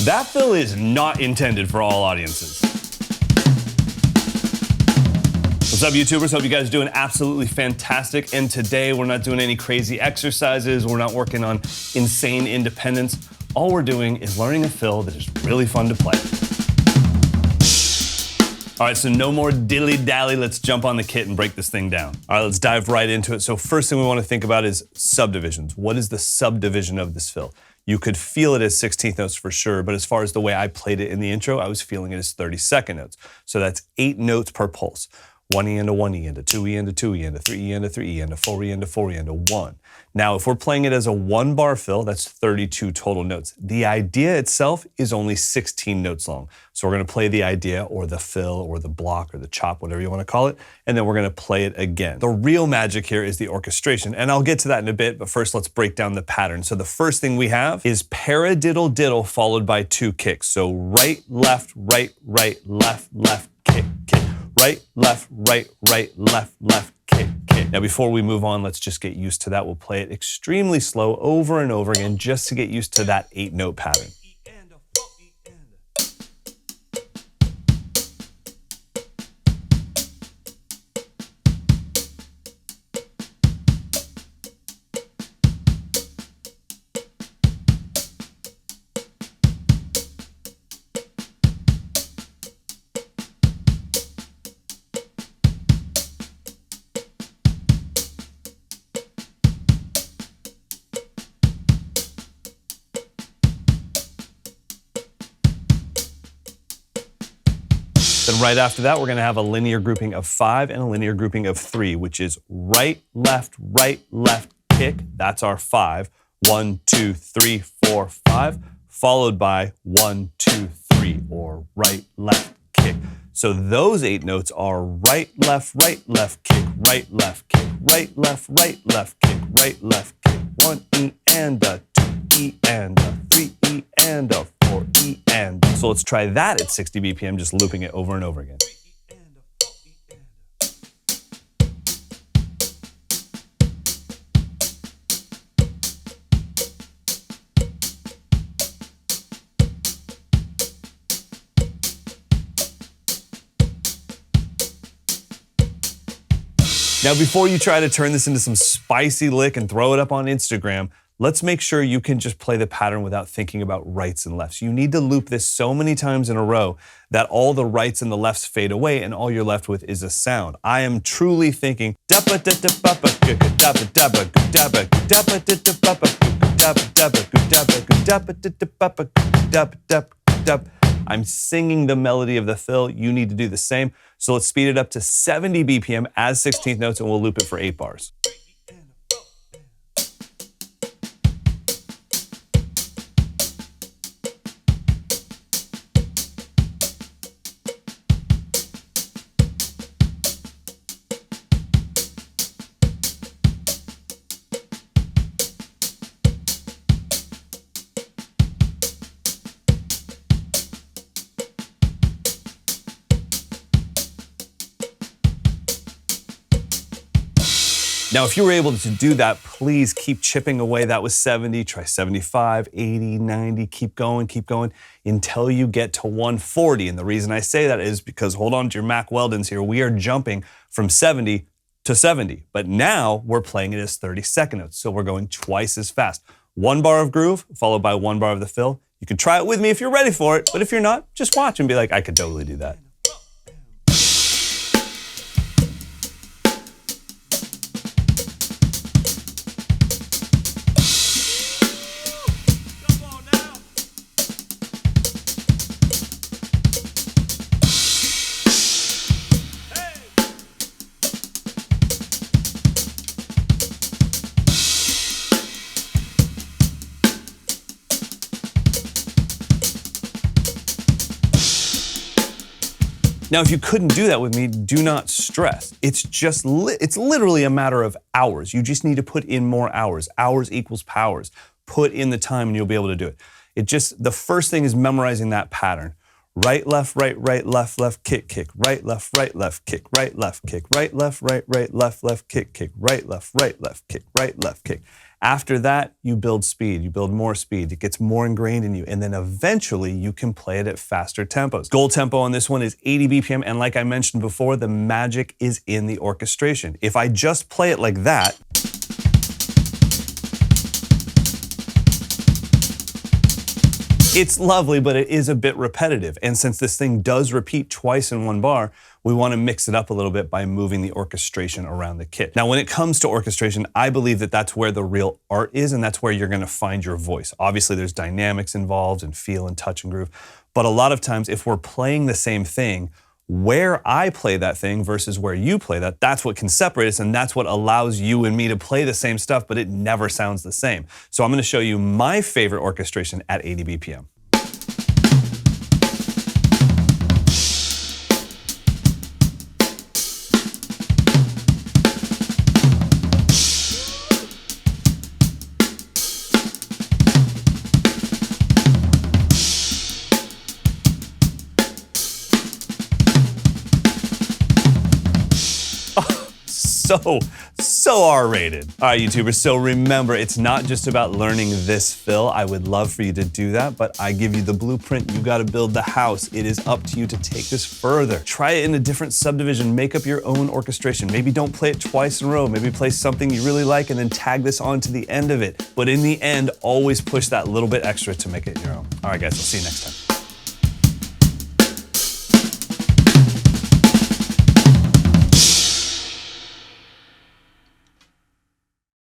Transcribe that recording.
That fill is not intended for all audiences. What's up, YouTubers? Hope you guys are doing absolutely fantastic. And today we're not doing any crazy exercises. We're not working on insane independence. All we're doing is learning a fill that is really fun to play. All right, so no more dilly dally. Let's jump on the kit and break this thing down. All right, let's dive right into it. So first thing we want to think about is subdivisions. What is the subdivision of this fill? You could feel it as 16th notes for sure, but as far as the way I played it in the intro, I was feeling it as 32nd notes. So that's 8 notes per pulse. 1 E and a 1 E and a 2 E and a 2 E and a 3 E and a 3 E and a 4 E and a 4 E and a 1. Now, if we're playing it as a 1-bar fill, that's 32 total notes. The idea itself is only 16 notes long. So we're gonna play the idea or the fill or the block or the chop, whatever you wanna call it, and then we're gonna play it again. The real magic here is the orchestration, and I'll get to that in a bit, but first let's break down the pattern. So the first thing we have is paradiddle diddle followed by 2 kicks. So right, left, left, kick, kick. Right, left, left, kick, kick. Now before we move on, let's just get used to that. We'll play it extremely slow over and over again just to get used to that 8-note pattern. Then right after that, we're gonna have a linear grouping of 5 and a linear grouping of 3, which is right, left, kick. That's our 5. 1, 2, 3, 4, 5, followed by 1, 2, 3, or right, left, kick. So those 8 notes are right, left, kick, right, left, kick, right, left, kick, right, left, kick. 1 E and a 2 E and a 3 E and a 4 E and. So let's try that at 60 BPM, just looping it over and over again. Now, before you try to turn this into some spicy lick and throw it up on Instagram, let's make sure you can just play the pattern without thinking about rights and lefts. You need to loop this so many times in a row that all the rights and the lefts fade away and all you're left with is a sound. I am truly thinking I'm singing the melody of the fill. You need to do the same. So let's speed it up to 70 BPM as 16th notes and we'll loop it for 8 bars. Now, if you were able to do that, please keep chipping away. That was 70, try 75, 80, 90, keep going until you get to 140. And the reason I say that is because, hold on to your Mack Weldons here, we are jumping from 70 to 70, but now we're playing it as 32nd notes. So we're going twice as fast. 1 bar of groove followed by 1 bar of the fill. You can try it with me if you're ready for it, but if you're not, just watch and be like, I could totally do that. Now, if you couldn't do that with me, do not stress. It's just, it's literally a matter of hours. You just need to put in more hours. Hours equals powers. Put in the time and you'll be able to do it. The first thing is memorizing that pattern. Right, left, left, kick, right, left, kick, right, left, kick, right, left, left, kick, right, left, kick, right, left, kick. After that, you build speed, you build more speed, it gets more ingrained in you, and then eventually you can play it at faster tempos. Goal tempo on this one is 80 BPM, and like I mentioned before, the magic is in the orchestration. If I just play it like that, it's lovely, but it is a bit repetitive. And since this thing does repeat twice in one bar, we want to mix it up a little bit by moving the orchestration around the kit. Now, when it comes to orchestration, I believe that that's where the real art is, and that's where you're going to find your voice. Obviously, there's dynamics involved and feel and touch and groove. But a lot of times, if we're playing the same thing, where I play that thing versus where you play that, that's what can separate us, and that's what allows you and me to play the same stuff, but it never sounds the same. So I'm going to show you my favorite orchestration at 80 BPM. So R-rated. All right, YouTubers, so remember, it's not just about learning this fill. I would love for you to do that, but I give you the blueprint. You gotta build the house. It is up to you to take this further. Try it in a different subdivision. Make up your own orchestration. Maybe don't play it twice in a row. Maybe play something you really like and then tag this on to the end of it. But in the end, always push that little bit extra to make it your own. All right, guys, I'll see you next time.